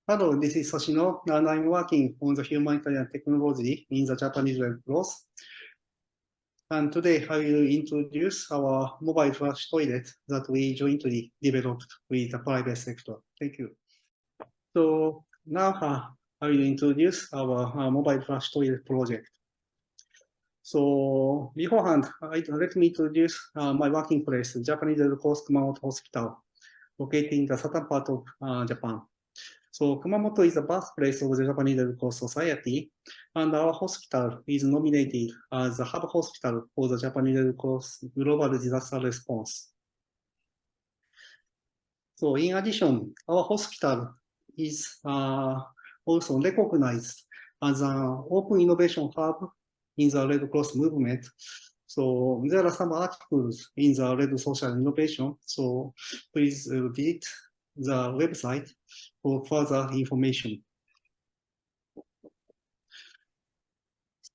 Hello, this is Soshino, and I'm working on the humanitarian technology in the Japanese Red Cross. And today I will introduce our mobile flush toilet that we jointly developed with the private sector. Thank you. So now I will introduce our mobile flush toilet project. So beforehand, let me introduce my working place, Japanese Red Cross Kumamoto Hospital, located in the southern part of Japan. So Kumamoto is the birthplace of the Japanese Red Cross Society, and our hospital is nominated as the hub hospital for the Japanese Red Cross Global Disaster Response. So in addition, our hospital is also recognized as an open innovation hub in the Red Cross movement. So there are some articles in the Red Social Innovation. So please visit the website for further information.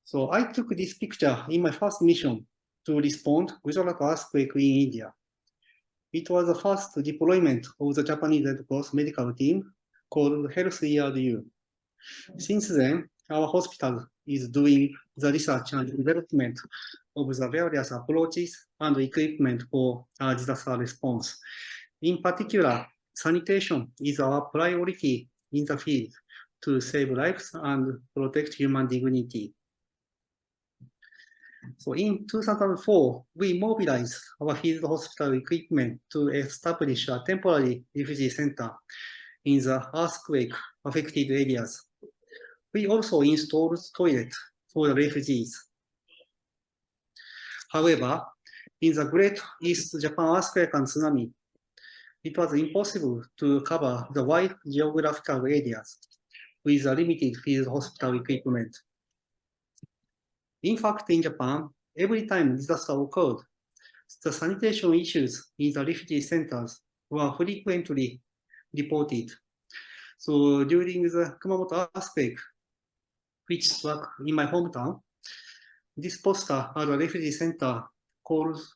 So I took this picture in my first mission to respond to Gujarat earthquake in India. It was the first deployment of the Japanese Red Cross medical team called Health ERU. Since then, our hospital is doing the research and development of the various approaches and equipment for disaster response. In particular, sanitation is our priority in the field to save lives and protect human dignity. So in 2004, we mobilized our field hospital equipment to establish a temporary refugee center in the earthquake-affected areas. We also installed toilets for the refugees. However, in the Great East Japan earthquake and tsunami, it was impossible to cover the wide geographical areas with a limited field hospital equipment. In fact, in Japan, every time disaster occurred, the sanitation issues in the refugee centers were frequently reported. So during the Kumamoto earthquake, which struck in my hometown, this poster at the refugee center calls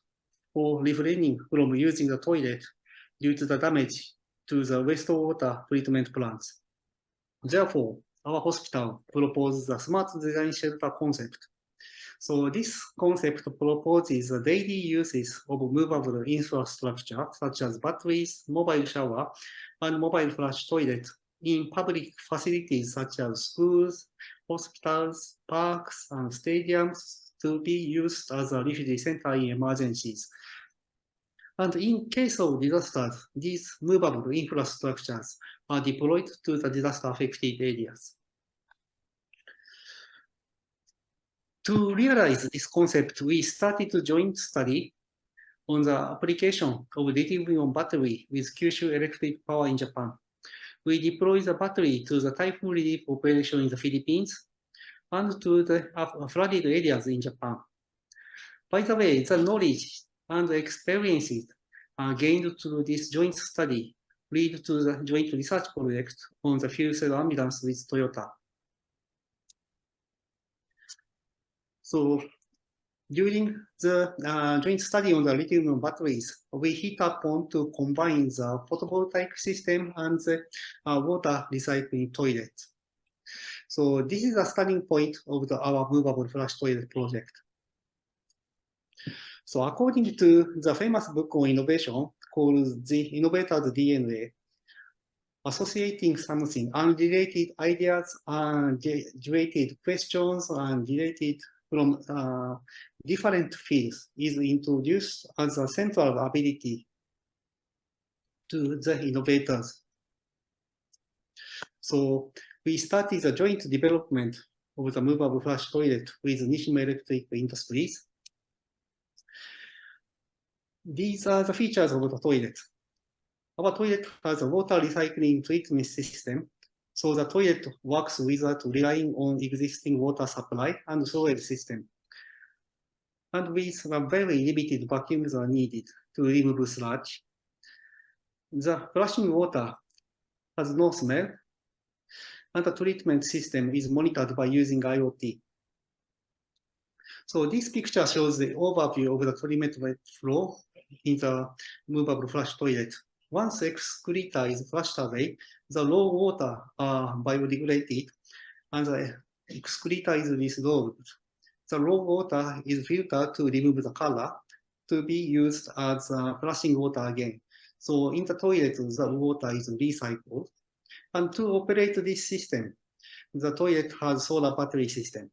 for refraining from using the toilet due to the damage to the wastewater treatment plants. Therefore, our hospital proposed the smart design shelter concept. So this concept proposes the daily uses of movable infrastructure such as batteries, mobile shower, and mobile flush toilet in public facilities such as schools, hospitals, parks, and stadiums to be used as a refugee center in emergencies. And in case of disasters, these movable infrastructures are deployed to the disaster-affected areas. To realize this concept, we started a joint study on the application of lithium-ion battery with Kyushu Electric Power in Japan. We deployed the battery to the typhoon relief operation in the Philippines and to the flooded areas in Japan. By the way, the knowledge and experiences gained through this joint study lead to the joint research project on the fuel cell ambulance with Toyota. So during the joint study on the lithium batteries, we hit upon to combine the photovoltaic system and the water recycling toilet. So this is the starting point of our movable flush toilet project. So according to the famous book on innovation called The Innovator's DNA, associating something unrelated ideas and related questions and related from different fields is introduced as a central ability to the innovators. So we started the joint development of the movable flush toilet with Nishima Electric Industries. These are the features of the toilet. Our toilet has a water recycling treatment system, so the toilet works without relying on existing water supply and storage system. And with very limited vacuums are needed to remove sludge. The flushing water has no smell, and the treatment system is monitored by using IoT. So this picture shows the overview of the treatment flow in the movable flush toilet Once excreta is flushed away, the raw water are biodegraded and the excreta is dissolved. The raw water is filtered to remove the color to be used as flushing water again. So in the toilet, the water is recycled. And to operate this system, the toilet has solar battery system.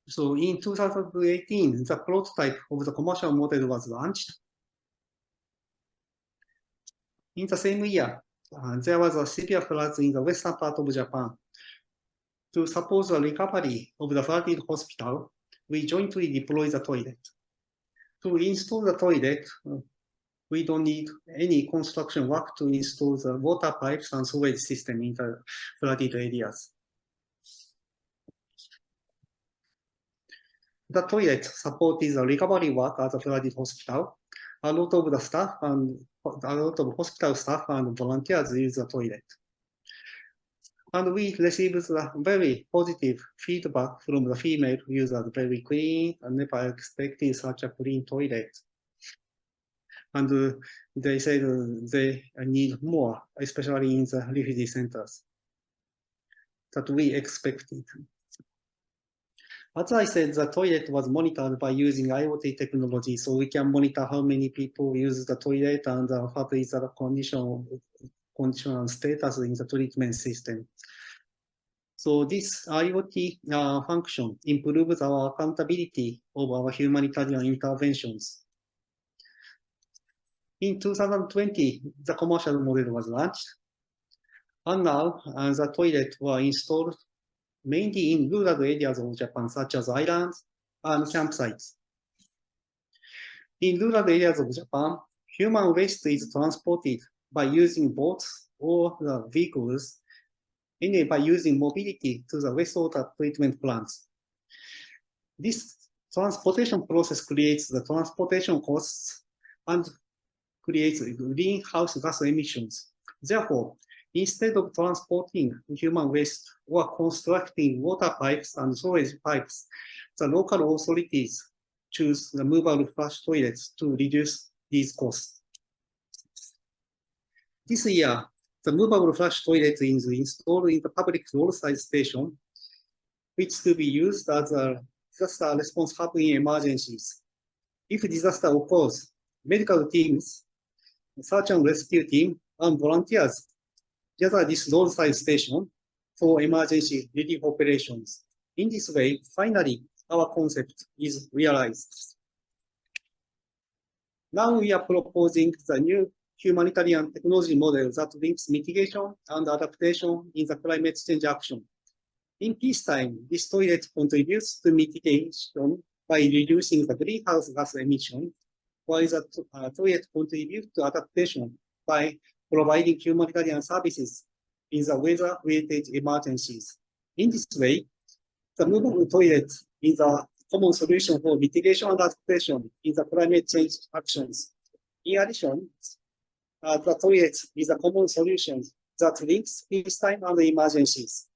So in 2018, the prototype of the commercial model was launched. In the same year, there was a severe flood in the western part of Japan. To support the recovery of the flooded hospital, we jointly deployed the toilet. To install the toilet, we don't need any construction work to install the water pipes and sewage system in the flooded areas. The toilet supported the recovery work at the flooded hospital. A lot of the staff and a lot of hospital staff and volunteers use the toilet. And we received a very positive feedback from the female users, very clean, and never expected such a clean toilet. And they said they need more, especially in the refugee centers, that we expected. As I said, the toilet was monitored by using IoT technology, so we can monitor how many people use the toilet and what is the condition and status in the treatment system. So this IoT function improves our accountability of our humanitarian interventions. In 2020, the commercial model was launched. And now the toilets were installed mainly in rural areas of Japan, such as islands and campsites. In rural areas of Japan, human waste is transported by using boats or vehicles, and by using mobility to the wastewater treatment plants. This transportation process creates the transportation costs and creates greenhouse gas emissions. Therefore, instead of transporting human waste or constructing water pipes and sewage pipes, the local authorities choose the movable flush toilets to reduce these costs. This year, the movable flush toilet is installed in the public roadside station, which to be used as a disaster response hub in emergencies. If disaster occurs, medical teams, search and rescue team, and volunteers gather this roadside station for emergency relief operations. In this way, finally, our concept is realized. Now we are proposing the new humanitarian technology model that links mitigation and adaptation in the climate change action. In peacetime, this toilet contributes to mitigation by reducing the greenhouse gas emission, while the toilet contributes to adaptation by providing humanitarian services in the weather-related emergencies. In this way, the movable toilet is a common solution for mitigation and adaptation in the climate change actions. In addition, the toilet is a common solution that links peacetime and emergencies.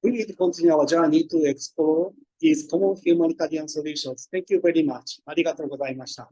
We will continue our journey to explore these common humanitarian solutions. Thank you very much. ありがとうございました。